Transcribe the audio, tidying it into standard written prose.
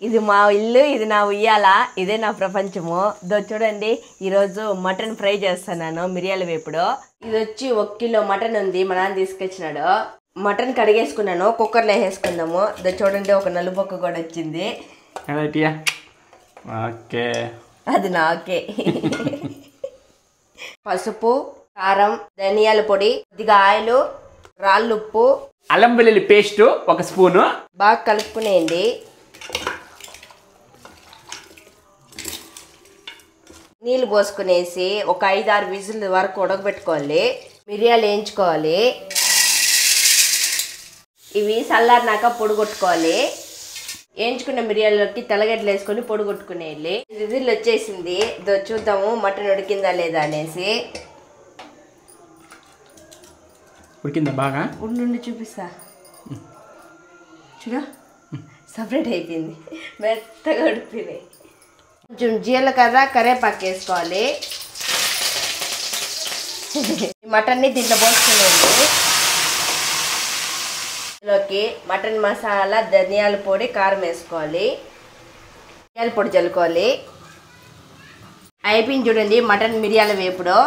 ఇది మా ఇల్లు, ఇది నా ఉయ్యాల, ఇదే నా ప్రపంచము. చూడండి, ఈరోజు మటన్ ఫ్రై చేస్తున్నాను, మిరియాల వేపుడు. ఇది వచ్చి 1 కిలో మటన్ ఉంది, మా నాన్న తీసుకొచ్చినాడు. మటన్ కడిగేసుకున్నాను, కుక్కర్లో వేసుకుందాము. చూడండి, ఒక నలుబొక్క కూడా వచ్చింది. అది నాకే. పసుపు, కారం, ధనియాల పొడి, కొద్దిగా ఆయిల్, రాళ్ళుప్పు, అల్లం వెల్లుల్లి పేస్ట్ 1 స్పూను. బాగా కలుపుకునేయండి. నీళ్ళు పోసుకునేసి ఒక 5-6 విజిల్ వరకు ఉడకబెట్టుకోవాలి. మిరియాలు వేయించుకోవాలి. ఇవి చల్లారినాక పొడి కొట్టుకోవాలి. వేయించుకున్న మిరియాలకి తెల్లగడ్డలు వేసుకొని పొడి కొట్టుకునేయాలి. విజిల్ వచ్చేసింది, చూద్దాము మటన్ ఉడికిందా లేదా అనేసి. ఉడికిందా బాగా? ఉండి చూపిస్తా. చూడ, సపరేట్ అయిపోయింది, మెత్తగా ఉడికిపోయినాయి. కొంచెం జీలకర్ర, కరివేపాకు వేసుకోవాలి. మటన్ని దీంట్లో పోసుకునేది. ఇందులోకి మటన్ మసాలా, ధనియాల పొడి, కారం వేసుకోవాలి. ధనియాల పొడి చల్లుకోవాలి. అయిపోయింది చూడండి మటన్ మిరియాల వేపుడు.